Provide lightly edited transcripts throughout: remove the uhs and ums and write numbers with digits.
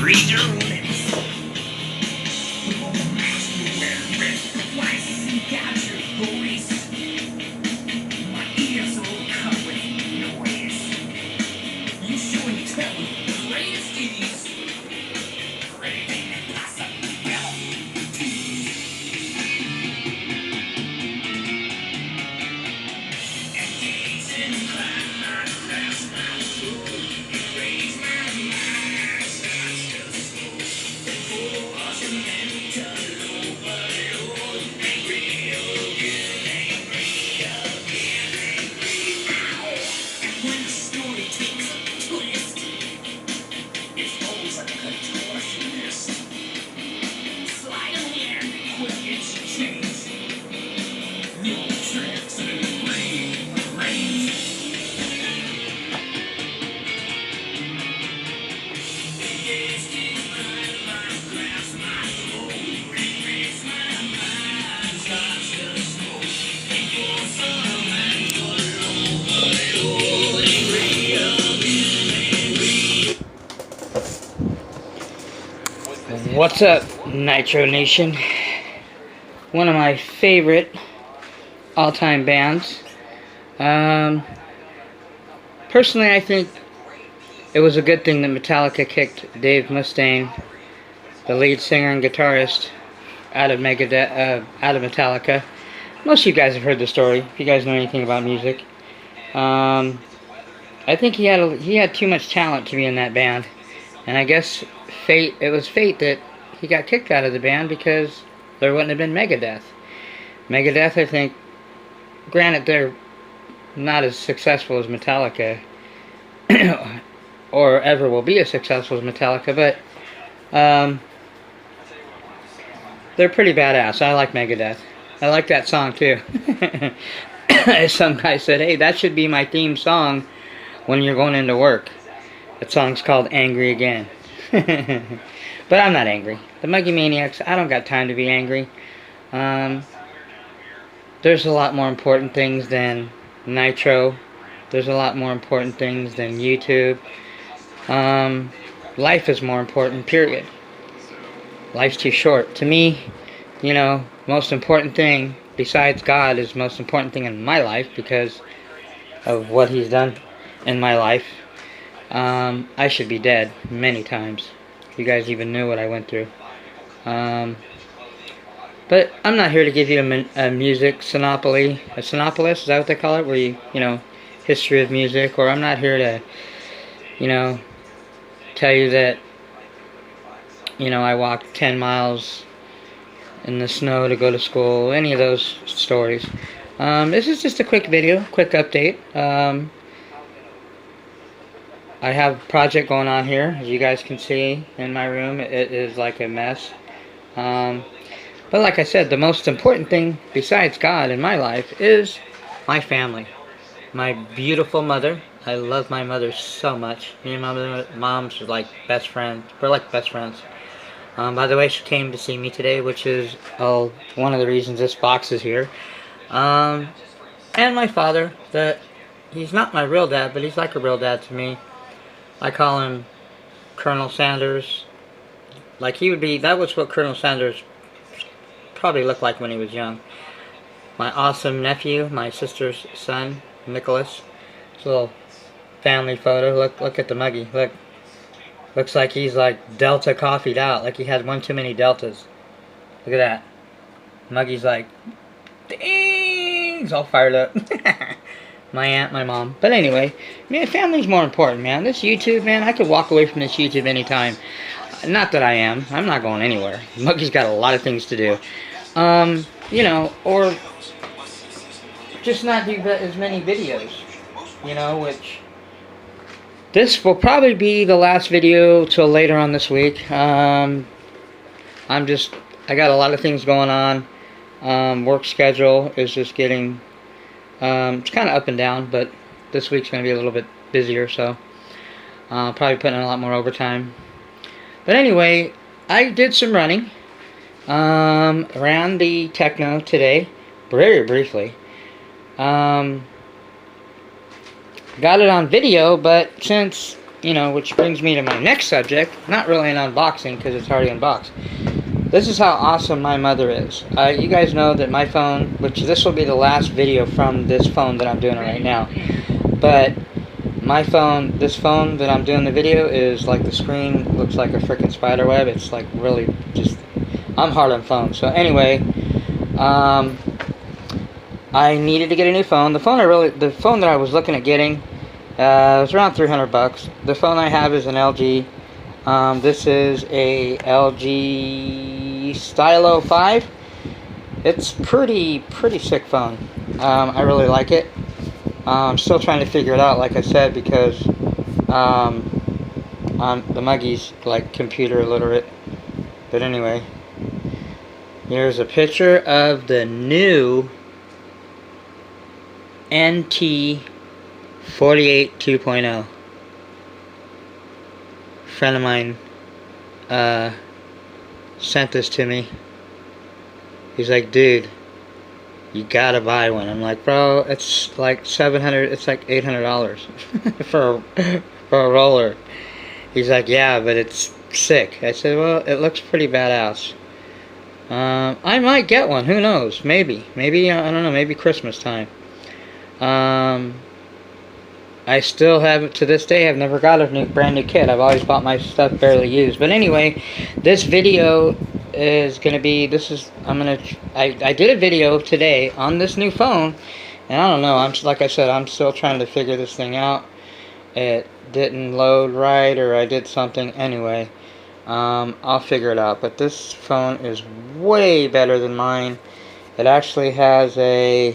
read your lips. Twice you got your voice. My ears all covered with noise. You show and tell the greatest idiots. Everything possible. Engaged in crime, I grasp my soul. Raise my mind, starts to slow. For us mental overload. Angry again, angry again, angry. And when the story takes a twist, it's always like a contortionist. Slide of hand, quick exchange. No tricks in the range. Engaged in crime, I grasp my soul. Replace my mind, starts to slow. For some mental overload. Angry again, angry. What's up, Nitro Nation? One of my favorite all-time bands. Personally, I think it was a good thing that Metallica kicked Dave Mustaine, the lead singer and guitarist, out of Metallica. Most of you guys have heard the story, if you guys know anything about music. I think he had too much talent to be in that band, and I guess it was fate that he got kicked out of the band because there wouldn't have been Megadeth. Megadeth, I think, granted they're not as successful as Metallica, or ever will be as successful as Metallica, but they're pretty badass. I like Megadeth. I like that song too. Some guy said, hey, that should be my theme song when you're going into work. That song's called Angry Again. But I'm not angry. The Muggy Maniacs, I don't got time to be angry. There's a lot more important things than Nitro. There's a lot more important things than YouTube. Life is more important, period. Life's too short. To me, you know, most important thing besides God is the most important thing in my life because of what He's done in my life. I should be dead many times. If you guys even knew what I went through. But I'm not here to give you a music synopsis. A synopsis, is that what they call it? Where you know, history of music. Or I'm not here to, you know, tell you that, you know, I walked 10 miles in the snow to go to school. Any of those stories. This is just a quick video, quick update. I have a project going on here, as you guys can see in my room. It is like a mess. But like I said, the most important thing besides God in my life is my family. My beautiful mother. I love my mother so much. Me and my mom's like best friends. We're like best friends. By the way, she came to see me today, which is one of the reasons this box is here. And my father, he's not my real dad, but he's like a real dad to me. I call him Colonel Sanders. Like he would be, that was what Colonel Sanders probably looked like when he was young. My awesome nephew, my sister's son, Nicholas. It's a little family photo. Look at the Muggy. Look. Looks like he's like Delta coffee'd out. Like he had one too many Deltas. Look at that. Muggy's like, dang! He's all fired up. My aunt, my mom. But anyway, man, family's more important, man. This YouTube, man, I could walk away from this YouTube anytime. Not that I am. I'm not going anywhere. Muggy's got a lot of things to do. You know, or just not do as many videos. You know, which... This will probably be the last video till later on this week. I got a lot of things going on. Work schedule is just getting... it's kind of up and down, but this week's going to be a little bit busier, so probably putting in a lot more overtime. But anyway, I did some running. Ran the Techno today, very briefly. Got it on video, but since you know, which brings me to my next subject. Not really an unboxing because it's already unboxed. This is how awesome my mother is. You guys know that my phone, which this will be the last video from this phone that I'm doing right now, but my phone, this phone that I'm doing the video is like the screen looks like a freaking spider web. It's like really just, I'm hard on phones. So anyway, I needed to get a new phone. The phone that I was looking at getting was around 300 bucks. The phone I have is an LG. This is a LG Stylo 5. It's pretty sick phone. I really like it. I'm still trying to figure it out, like I said, because the muggy's like computer illiterate. But anyway, here's a picture of the new NT 48 2.0. Friend of mine sent this to me. He's like, dude, you gotta buy one. I'm like, bro, it's like $700, it's like $800 for a roller. He's like, yeah, but it's sick. I said, well, it looks pretty badass. I might get one, who knows, maybe, I don't know, maybe Christmas time. I still have, to this day, I've never got a brand new kit. I've always bought my stuff barely used. But anyway, this video is going to be, I did a video today on this new phone, and I don't know, like I said, I'm still trying to figure this thing out. It didn't load right, or I did something. Anyway, I'll figure it out. But this phone is way better than mine. It actually has a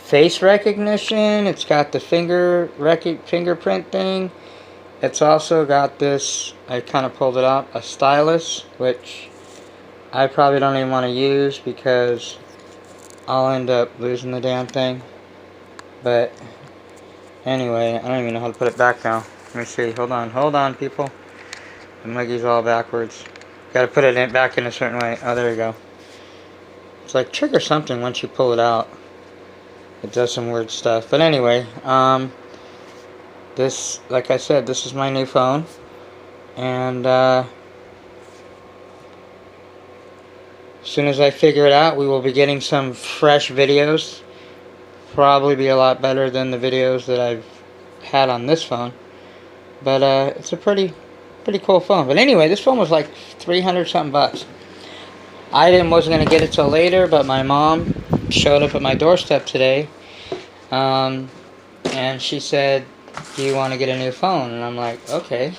face recognition. It's got the fingerprint thing. It's also got this, I kind of pulled it out, a stylus, which I probably don't even want to use because I'll end up losing the damn thing. But anyway, I don't even know how to put it back now. Let me see. Hold on, people. The muggy's all backwards. Gotta put it back in a certain way. Oh, there you go. It's like trigger something once you pull it out. It does some weird stuff. But anyway, this, like I said, this is my new phone. And as soon as I figure it out, we will be getting some fresh videos. Probably be a lot better than the videos that I've had on this phone. But it's a pretty cool phone. But anyway, this phone was like 300 something bucks. I wasn't going to get it till later, but my mom showed up at my doorstep today, and she said, do you want to get a new phone? And I'm like, okay.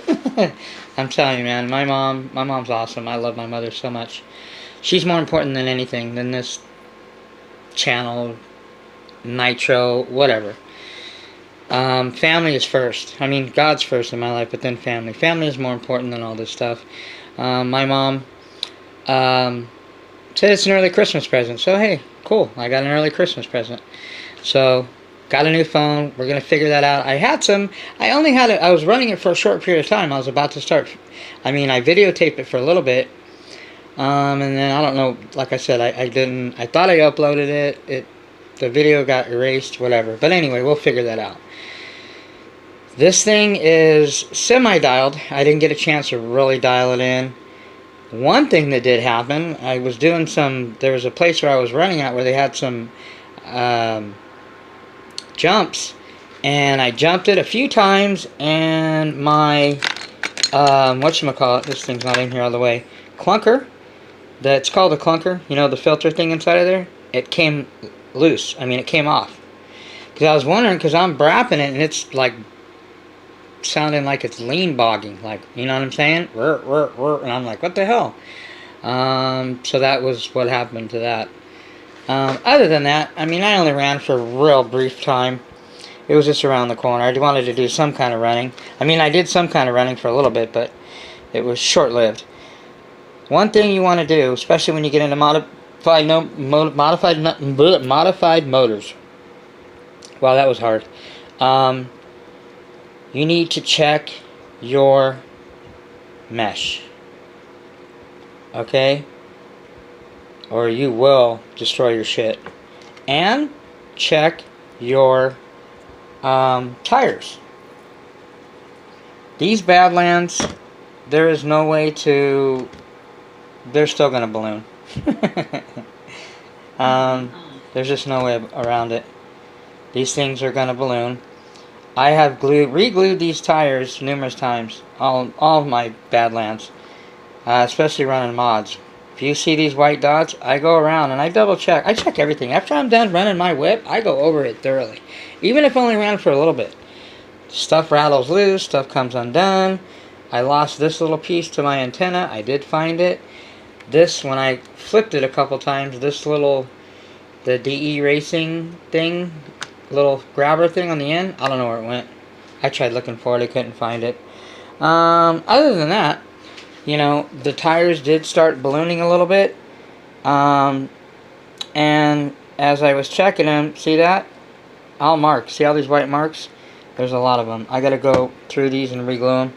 I'm telling you, man, my mom's awesome. I love my mother so much. She's more important than anything, than this channel, nitro, whatever. Family is first. I mean, God's first in my life, but then family. Family is more important than all this stuff. My mom said it's an early Christmas present. So, hey, cool. I got an early Christmas present. So, got a new phone. We're going to figure that out. I was running it for a short period of time. I was about to start. I videotaped it for a little bit. And then, I don't know, like I said, I thought I uploaded it. The video got erased, whatever. But anyway, we'll figure that out. This thing is semi-dialed. I didn't get a chance to really dial it in. One thing that did happen, I was doing there was a place where I was running at where they had some jumps, and I jumped it a few times, and my, whatchamacallit, this thing's not in here all the way, clunker, that's called a clunker, you know, the filter thing inside of there, it came loose, it came off, because I was wondering, because I'm brapping it, and it's like, sounding like it's lean bogging, like, you know what I'm saying, and I'm like, what the hell, so that was what happened to that. Other than that, I only ran for a real brief time. It was just around the corner. I wanted to do some kind of running. I did some kind of running for a little bit, but it was short-lived. One thing you want to do, especially when you get into modified motors. Wow, that was hard. You need to check your mesh. Okay? Or you will destroy your shit. And check your Tires. These Badlands, there is no way to... They're still going to balloon. There's just no way around it. These things are going to balloon. I have re-glued these tires numerous times. All of my Badlands. Especially running mods. If you see these white dots, I go around and I double check. I check everything. After I'm done running my whip, I go over it thoroughly. Even if I only ran for a little bit. Stuff rattles loose, stuff comes undone. I lost this little piece to my antenna. I did find it. This, when I flipped it a couple times, this little, the DE racing thing, little grabber thing on the end, I don't know where it went. I tried looking for it, I couldn't find it. Other than that, you know, the tires did start ballooning a little bit. And as I was checking them, see that? I'll mark. See all these white marks? There's a lot of them. I gotta go through these and re-glue them.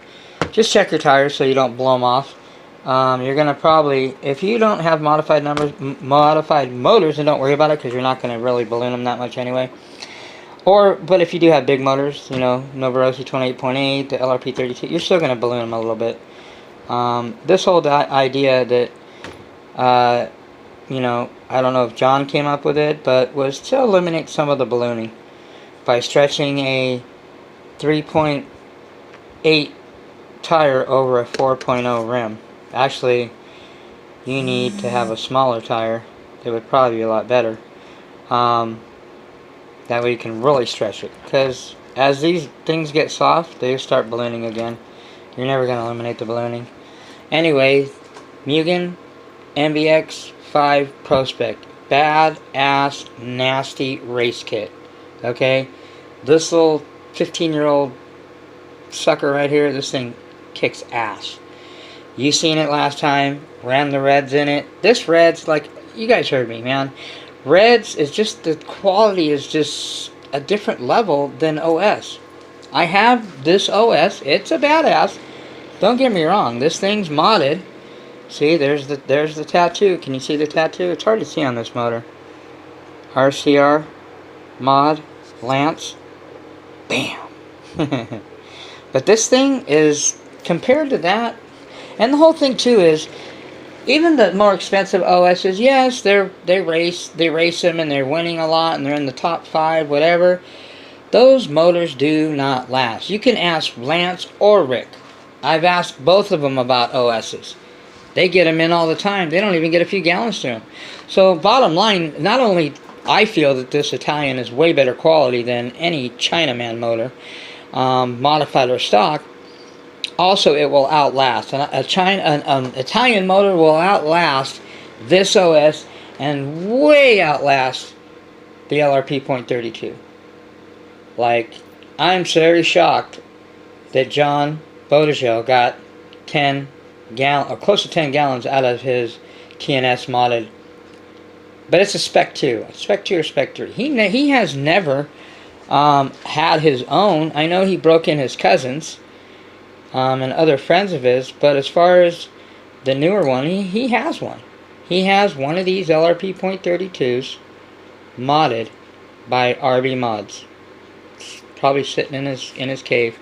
Just check your tires so you don't blow them off. You're gonna probably, if you don't have modified motors, then don't worry about it because you're not gonna really balloon them that much anyway. But if you do have big motors, you know, Novarosi 28.8, the LRP 32, you're still gonna balloon them a little bit. This whole idea that, you know, I don't know if John came up with it, but was to eliminate some of the ballooning by stretching a 3.8 tire over a 4.0 rim. Actually, you need to have a smaller tire. It would probably be a lot better. That way you can really stretch it. Because as these things get soft, they start ballooning again. You're never going to eliminate the ballooning. Anyway, Mugen MBX 5 Prospect. Bad-ass, nasty race kit. Okay? This little 15-year-old sucker right here, this thing kicks ass. You seen it last time. Ran the reds in it. This red's like, you guys heard me, man. Reds is just, the quality is just a different level than OS. I have this OS. It's a badass. Don't get me wrong. This thing's modded. See, there's the tattoo. Can you see the tattoo? It's hard to see on this motor. RCR, mod, Lance, bam. But this thing is, compared to that, and the whole thing too is, even the more expensive OSs, yes, they race them and they're winning a lot and they're in the top 5, whatever. Those motors do not last. You can ask Lance or Rick. I've asked both of them about OSs. They get them in all the time. They don't even get a few gallons to them. So bottom line, not only I feel that this Italian is way better quality than any Chinaman motor, modified or stock, also it will outlast. An Italian motor will outlast this OS and way outlast the LRP .32. Like, I'm very shocked that John Bodegel got 10 gallons, or close to 10 gallons out of his TNS modded. But it's a Spec 2. A Spec 2 or Spec 3. He has never had his own. I know he broke in his cousin's and other friends of his, but as far as the newer one, he has one. He has one of these LRP .32s modded by RB Mods. It's probably sitting in his cave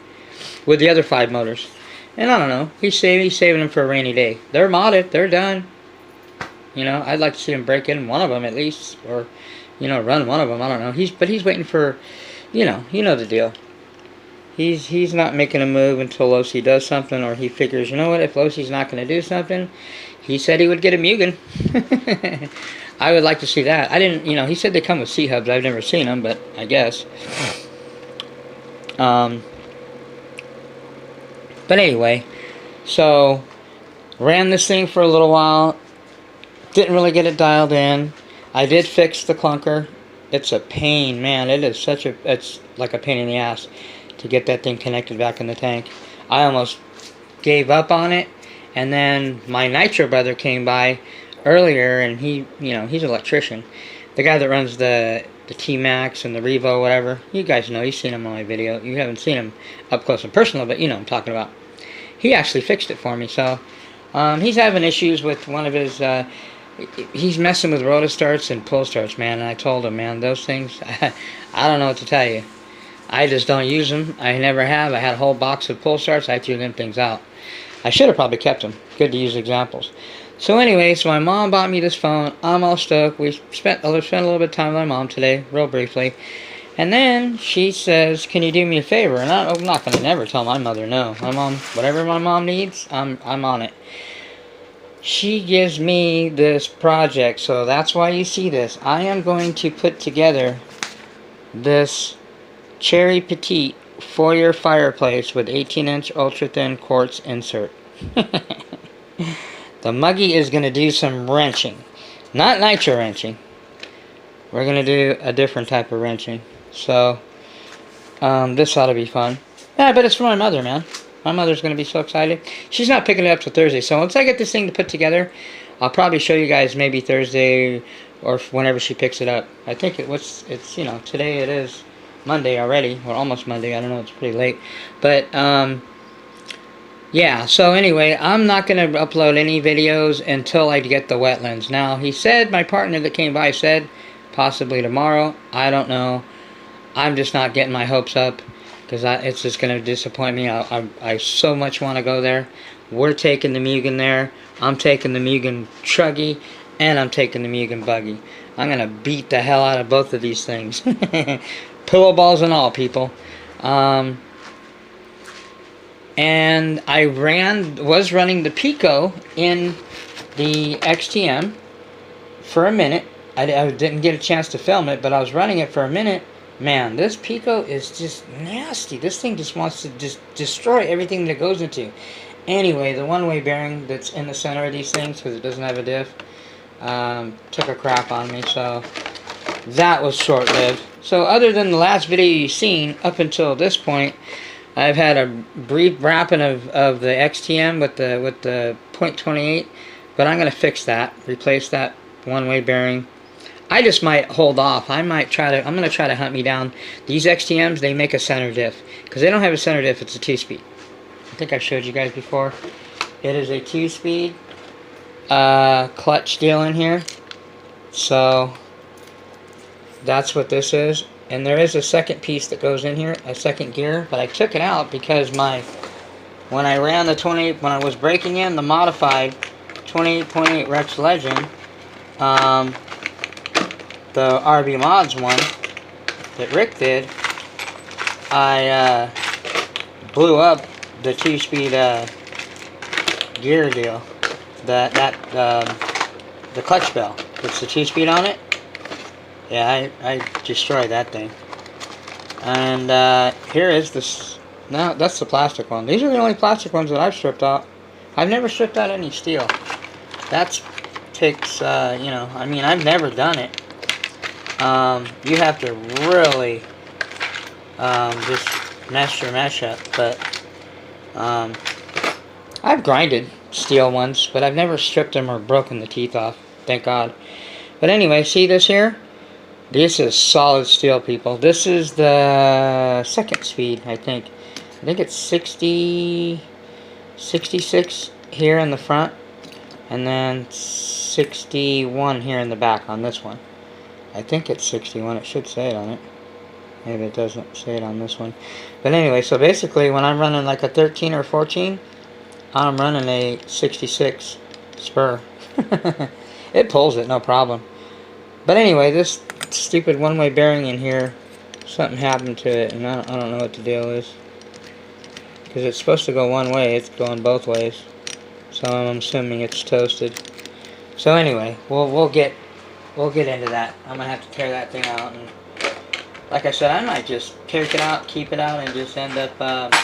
with the other 5 motors. And I don't know, he's saving them for a rainy day. They're modded, they're done. You know, I'd like to see him break in one of them at least, or, you know, run one of them. I don't know. But he's waiting for, you know the deal. He's not making a move until Losi does something, or he figures, you know what, if Losi's not going to do something, he said he would get a Mugen. I would like to see that. I didn't, you know, he said they come with C-hubs. I've never seen them, but I guess. But anyway, so ran this thing for a little while. Didn't really get it dialed in. I did fix the clunker. It's a pain, man. It is it's like a pain in the ass to get that thing connected back in the tank. I almost gave up on it, and then my Nitro brother came by earlier, and he, you know, he's an electrician. The guy that runs the T-Max and the Revo, whatever. You guys know, you've seen him on my video. You haven't seen him up close and personal, but you know what I'm talking about. He actually fixed it for me, so he's having issues with one of his, he's messing with rotostarts and pull starts, man, and I told him, man, those things, I don't know what to tell you. I just don't use them. I never have. I had a whole box of pull starts. I threw them things out. I should have probably kept them. Good to use examples. So anyway, so my mom bought me this phone. I'm all stoked. We spent a little bit of time with my mom today, real briefly. And then she says, can you do me a favor? And I'm not going to never tell my mother no. My mom, whatever my mom needs, I'm on it. She gives me this project, so that's why you see this. I am going to put together this Cherry Petite foyer fireplace with 18-inch ultra-thin quartz insert. The Muggy is going to do some wrenching. Not nitro wrenching. We're going to do a different type of wrenching. So, this ought to be fun. Yeah, but it's for my mother, man. My mother's going to be so excited. She's not picking it up till Thursday. So once I get this thing to put together, I'll probably show you guys maybe Thursday or whenever she picks it up. I think it's you know, today it is Monday already. Or almost Monday. I don't know. It's pretty late. But, yeah. So anyway, I'm not going to upload any videos until I get the wetlands. Now, he said, my partner that came by said, possibly tomorrow. I don't know. I'm just not getting my hopes up. Because it's just going to disappoint me. I so much want to go there. We're taking the Mugen there. I'm taking the Mugen Truggy. And I'm taking the Mugen Buggy. I'm going to beat the hell out of both of these things. Pillow balls and all, people. And I was running the Pico in the XTM for a minute. I didn't get a chance to film it, but I was running it for a minute. Man, this Pico is just nasty. This thing just wants to just destroy everything that it goes into. Anyway, the one-way bearing that's in the center of these things, because it doesn't have a diff, took a crap on me, so that was short-lived. So other than the last video you've seen, up until this point, I've had a brief wrapping of the XTM with the .28, but I'm going to fix that, replace that one-way bearing. I just might hold off. I'm going to try to hunt me down. These XTMs, they make a center diff. Because they don't have a center diff, it's a 2-speed. I think I showed you guys before. It is a 2-speed clutch deal in here. So, that's what this is. And there is a second piece that goes in here, a second gear. But I took it out because when I ran the 28, when I was breaking in the modified 28.8 Rex Legend, the RB Mods one that Rick did, I blew up the 2-speed gear deal. The clutch bell. It's the 2-speed on it. Yeah, I destroyed that thing. And here is this. Now that's the plastic one. These are the only plastic ones that I've stripped out. I've never stripped out any steel. That takes, you know, I mean, I've never done it. You have to really just mess your mesh up, but I've grinded steel ones, but I've never stripped them or broken the teeth off, thank God. But anyway, see this here? This is solid steel, people. This is the second speed, I think. I think it's 66 here in the front, and then 61 here in the back on this one. I think it's 61. It should say it on it. Maybe it doesn't say it on this one. But anyway, so basically when I'm running like a 13 or 14, I'm running a 66 spur. It pulls it, no problem. But anyway, this stupid one-way bearing in here, something happened to it, and I don't know what the deal is. Because it's supposed to go one way, it's going both ways. So I'm assuming it's toasted. So anyway, we'll get into that. I'm gonna have to tear that thing out, and like I said, I might just take it out, keep it out, and just end up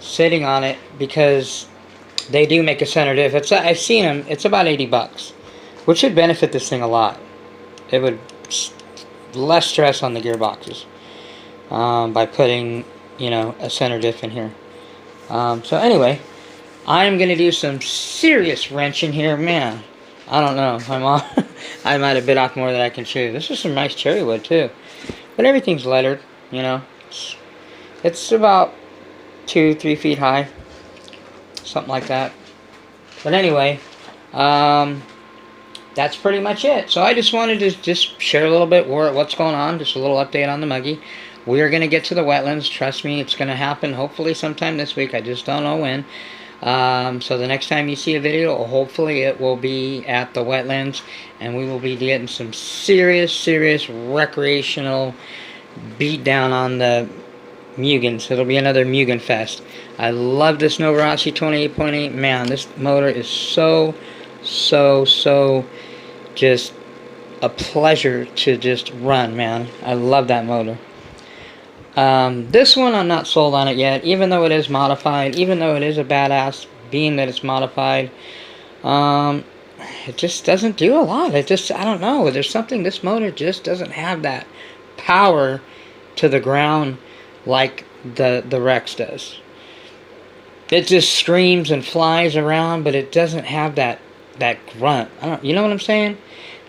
sitting on it, because they do make a center diff. I've seen them. It's about 80 bucks, which should benefit this thing a lot. It would less stress on the gearboxes by putting, you know, a center diff in here. So anyway, I'm gonna do some serious wrenching here, man. I don't know. I might have bit off more than I can chew. This is some nice cherry wood too, but everything's lettered. You know, it's about 2-3 feet high, something like that. But anyway, that's pretty much it. So I just wanted to just share a little bit what's going on, just a little update on the Muggy. we are going to get to the wetlands. Trust me, it's going to happen hopefully sometime this week. I just don't know when. So the next time you see a video, hopefully it will be at the wetlands, and we will be getting some serious recreational beat down on the Mugens. It'll be another Mugen fest. I love this Novarossi 28.8. Man, this motor is so just a pleasure to just run, man. I love that motor. This one I'm not sold on it yet, even though it is modified, even though it is a badass, being that it's modified. It just doesn't do a lot. I don't know. There's something, this motor just doesn't have that power to the ground like the Rex does. It just screams and flies around, but it doesn't have that grunt. You know what I'm saying?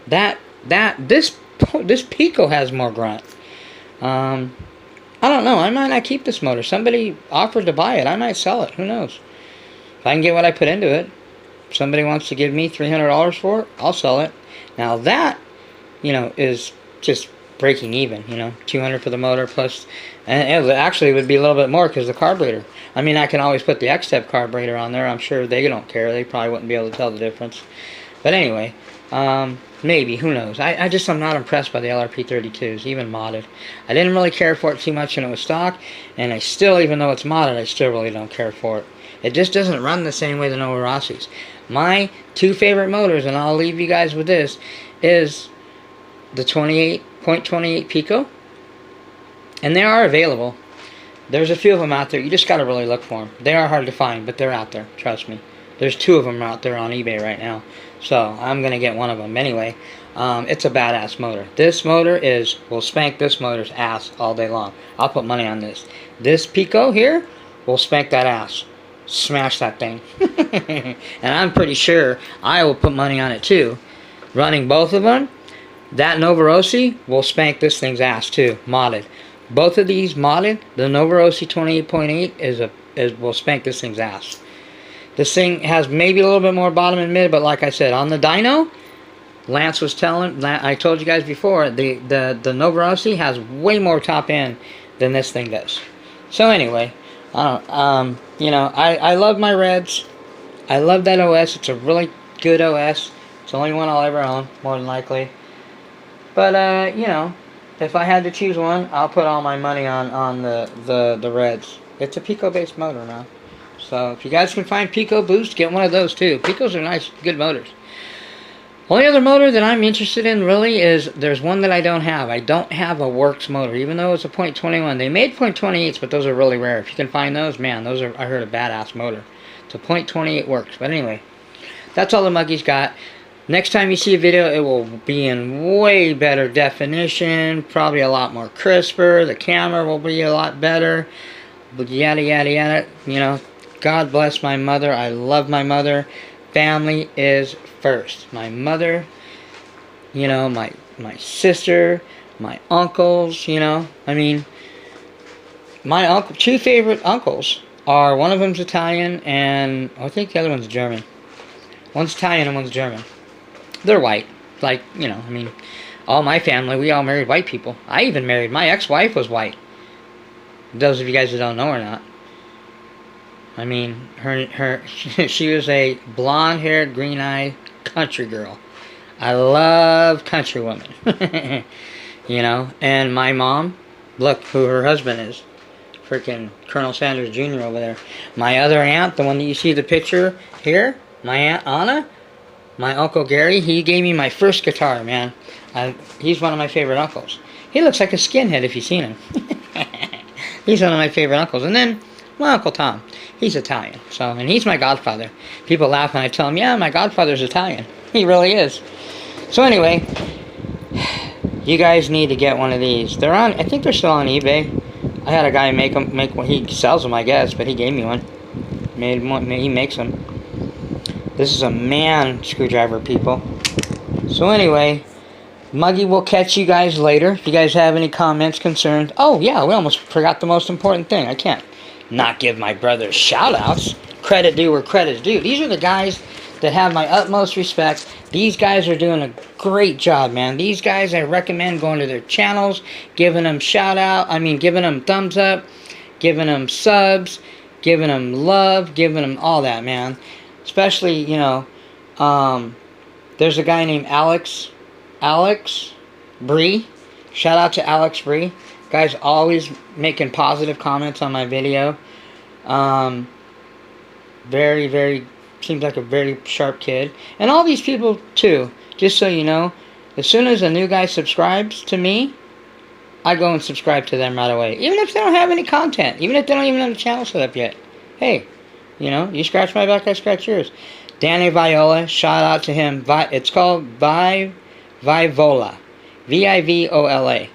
This Pico has more grunt. I don't know. I might not keep this motor. Somebody offered to buy it. I might sell it. Who knows? If I can get what I put into it, if somebody wants to give me $300 for it, I'll sell it. Now that, is just breaking even. $200 for the motor plus, and it actually would be a little bit more because the carburetor. I mean, I can always put the X-Step carburetor on there. I'm sure they don't care. They probably wouldn't be able to tell the difference. But anyway, maybe. Who knows? I'm not impressed by the LRP32s, even modded. I didn't really care for it too much when it was stock, and I still, even though it's modded, I still really don't care for it. It just doesn't run the same way the Novarossis. My two favorite motors, and I'll leave you guys with this, is the 28.28 Pico, and they are available. There's a few of them out there. You just got to really look for them. They are hard to find, but they're out there. Trust me. There's 2 of them out there on eBay right now. So I'm going to get one of them. Anyway, it's a badass motor. This motor will spank this motor's ass all day long. I'll put money on this. This Pico here will spank that ass. Smash that thing. And I'm pretty sure I will put money on it too. Running both of them, that Novarossi will spank this thing's ass too. Modded. Both of these modded, the Novarossi 28.8 will spank this thing's ass. This thing has maybe a little bit more bottom and mid, but like I said, on the dyno, Lance was telling, I told you guys before, the Novarossi has way more top end than this thing does. So anyway, I love my Reds. I love that OS. It's a really good OS. It's the only one I'll ever own, more than likely. But if I had to choose one, I'll put all my money on the Reds. It's a Pico-based motor now. So if you guys can find Pico Boost, get one of those too. Picos are nice, good motors. Only other motor that I'm interested in really is, there's one that I don't have. I don't have a Works motor, even though it's a .21. They made .28s, but those are really rare. If you can find those, man, those are, I heard, a badass motor. It's a .28 Works. But anyway, that's all the Muggy's got. Next time you see a video, it will be in way better definition, probably a lot more crisper. The camera will be a lot better. But yada yada yada. God bless my mother. I love my mother. Family is first. My mother, my sister, my uncles, I mean, my 2 favorite uncles are, one of them's Italian, and I think the other one's German. One's Italian and one's German. They're white. Like, I mean, all my family, we all married white people. I even married, my ex-wife was white. Those of you guys that don't know or not. I mean, she was a blonde-haired, green-eyed country girl. I love country women. And my mom, look who her husband is. Freaking Colonel Sanders Jr. over there. My other aunt, the one that you see the picture here, my Aunt Anna, my Uncle Gary, he gave me my first guitar, man. He's one of my favorite uncles. He looks like a skinhead if you've seen him. He's one of my favorite uncles. And then my Uncle Tom. He's Italian. And he's my godfather. People laugh when I tell them, yeah, my godfather's Italian. He really is. So anyway, you guys need to get one of these. They're on, I think they're still on eBay. I had a guy make one. He sells them, I guess, but he gave me one. He makes them. This is a man screwdriver, people. So anyway, Muggy will catch you guys later. If you guys have any comments, concerns. Oh, yeah, we almost forgot the most important thing. I can't not give my brothers shout outs. Credit due where credit's due. These are the guys that have my utmost respect. These guys are doing a great job, man. These guys, I recommend going to their channels, giving them shout out. I mean, giving them thumbs up, giving them subs, giving them love, giving them all that, man. Especially, you know, there's a guy named Alex Bree. Shout out to Alex Bree. Guy's always making positive comments on my video. Very, seems like a very sharp kid. And all these people, too, just so you know, as soon as a new guy subscribes to me, I go and subscribe to them right away. Even if they don't have any content. Even if they don't even have a channel set up yet. Hey, you know, you scratch my back, I scratch yours. Danny Viola, shout out to him. It's called Vivola. V-I-V-O-L-A.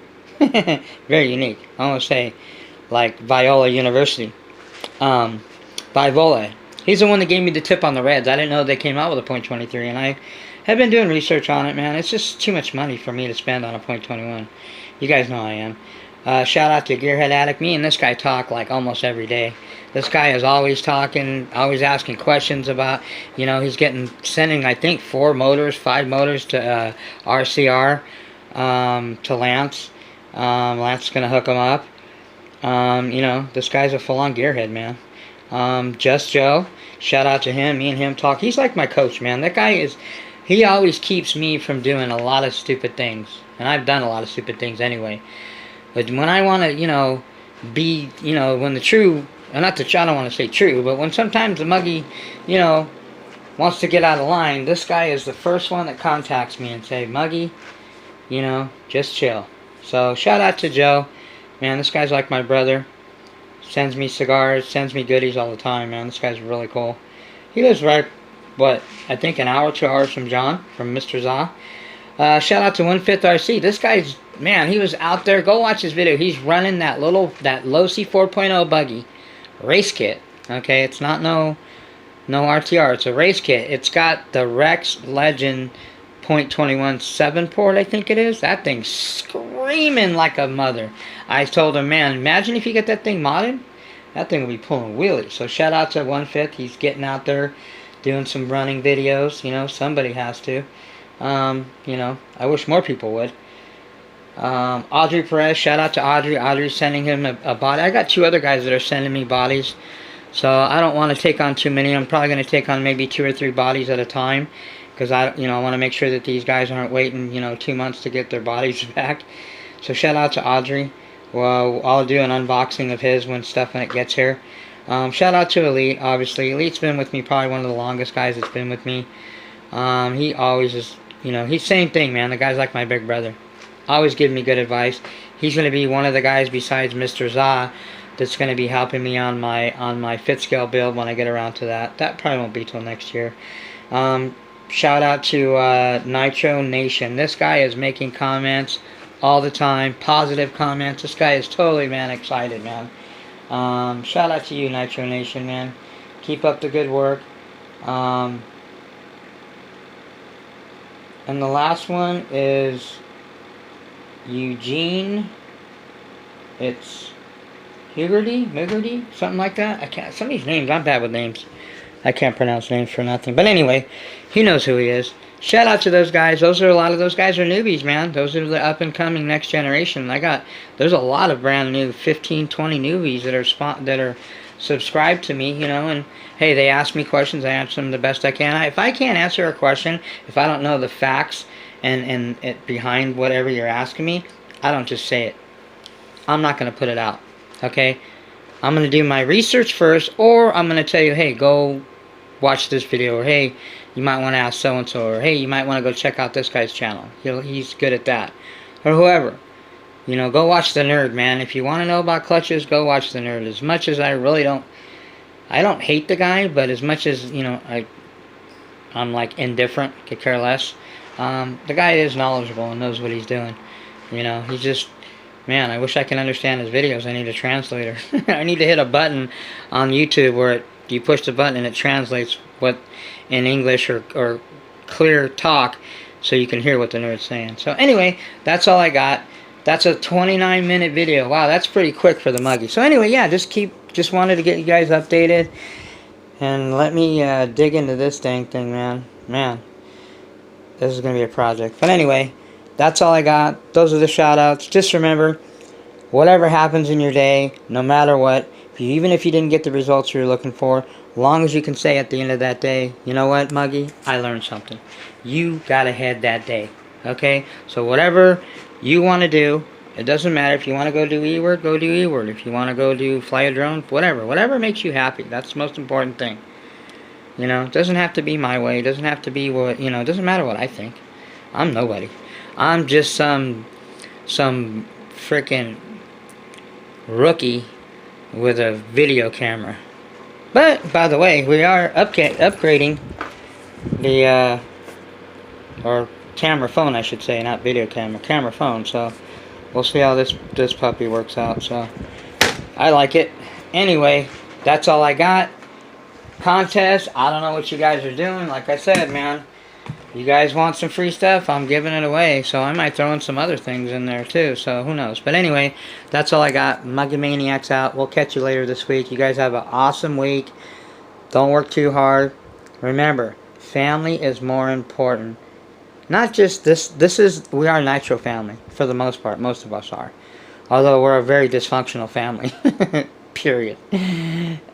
Very unique. I want to say, like, Viola University. Vivola. He's the one that gave me the tip on the Reds. I didn't know they came out with a .23, and I have been doing research on it, man. It's just too much money for me to spend on a .21. You guys know I am. Shout out to Gearhead Addict. Me and this guy talk, like, almost every day. This guy is always talking, always asking questions about, you know, he's sending, I think, 5 motors to RCR, to Lance. Lance is going to hook them up. You know, this guy's a full-on gearhead, man. Just Joe, shout out to him. Me and him talk. He's like my coach, man. That guy he always keeps me from doing a lot of stupid things. And I've done a lot of stupid things anyway. But when I want to, you know, be, you know, when the true, and not the, I don't want to say true, but when sometimes the muggy, you know, wants to get out of line, this guy is the first one that contacts me and say, Muggy, you know, just chill. So, shout out to Joe. Man, this guy's like my brother. Sends me cigars, sends me goodies all the time, man. This guy's really cool. He lives right, I think an hour, 2 hours from John, from Mr. Za. Shout out to 1/5 RC. This guy's, man, he was out there. Go watch his video. He's running that Losi 4.0 buggy race kit. Okay, it's not no RTR. It's a race kit. It's got the Rex Legend .21 7-port, I think it is. That thing's screaming like a mother. I told him, man, imagine if you get that thing modded. That thing will be pulling wheelies. So shout out to 1/5. He's getting out there doing some running videos. You know, somebody has to. You know, I wish more people would. Audrey Perez, shout out to Audrey. Audrey's sending him a body. I got 2 other guys that are sending me bodies. So I don't want to take on too many. I'm probably going to take on maybe 2 or 3 bodies at a time. Because I want to make sure that these guys aren't waiting, 2 months to get their bodies back. So shout out to Audrey. Well, I'll do an unboxing of his when it gets here. Shout out to Elite, obviously. Elite's been with me, probably one of the longest guys that's been with me. He always is, he's same thing, man. The guy's like my big brother. Always giving me good advice. He's going to be one of the guys besides Mr. Za that's going to be helping me on my fit scale build when I get around to that. That probably won't be till next year. Shout out to Nitro Nation. This guy is making comments all the time, positive comments. This guy is totally, man, excited, man. Shout out to you, Nitro Nation, man. Keep up the good work. And the last one is Eugene. It's Mugerty, something like that. I can't. Some of these names, I'm bad with names. I can't pronounce names for nothing. But anyway, he knows who he is. Shout out to those guys. A lot of those guys are newbies, man. Those are the up and coming next generation. There's a lot of brand new 15, 20 newbies that are subscribed to me, and hey, they ask me questions. I answer them the best I can. If I can't answer a question, if I don't know the facts and it behind whatever you're asking me, I don't just say it. I'm not going to put it out. Okay? I'm going to do my research first, or I'm going to tell you, hey, go watch this video, or hey, you might want to ask so-and-so, or hey, you might want to go check out this guy's channel. He's good at that. Or whoever. Go watch The Nerd, man. If you want to know about clutches, go watch The Nerd. As much as I really don't hate the guy, but as much as, I'm like indifferent, could care less. The guy is knowledgeable and knows what he's doing. He's just, man, I wish I could understand his videos. I need a translator. I need to hit a button on YouTube where you push the button and it translates what in English or clear talk so you can hear what the nerd's saying. So anyway, that's all I got. That's a 29-minute video. Wow, that's pretty quick for the Muggy. So anyway, yeah, just keep just wanted to get you guys updated. And let me dig into this dang thing, man. Man, this is going to be a project. But anyway, that's all I got. Those are the shout-outs. Just remember, whatever happens in your day, no matter what, even if you didn't get the results you were looking for, as long as you can say at the end of that day, you know what, Muggy? I learned something. You got ahead that day. Okay? So whatever you want to do, it doesn't matter. If you want to go do E-word, go do E-word. If you want to go do fly a drone, whatever makes you happy. That's the most important thing. You know, it doesn't have to be my way. It doesn't have to be what, you know, it doesn't matter what I think. I'm nobody. I'm just some freaking rookie with a video camera. But, by the way, we are upgrading the, or camera phone, I should say, not video camera phone, so we'll see how this puppy works out. So I like it. Anyway, that's all I got. Contest, I don't know what you guys are doing. Like I said, man, you guys want some free stuff, I'm giving it away. So I might throw in some other things in there too, so who knows. But anyway, that's all I got. Muggy Maniacs out. We'll catch you later this week. You guys have an awesome week. Don't work too hard. Remember, family is more important. Not just this is, we are a Nitro family for the most part. Most of us are, although we're a very dysfunctional family. Period.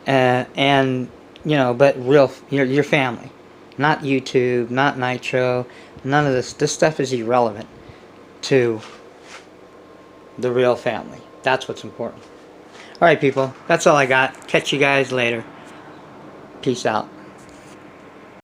And you know, but real, your family, not YouTube, not Nitro, none of this. This stuff is irrelevant to the real family. That's what's important. All right, people. That's all I got. Catch you guys later. Peace out.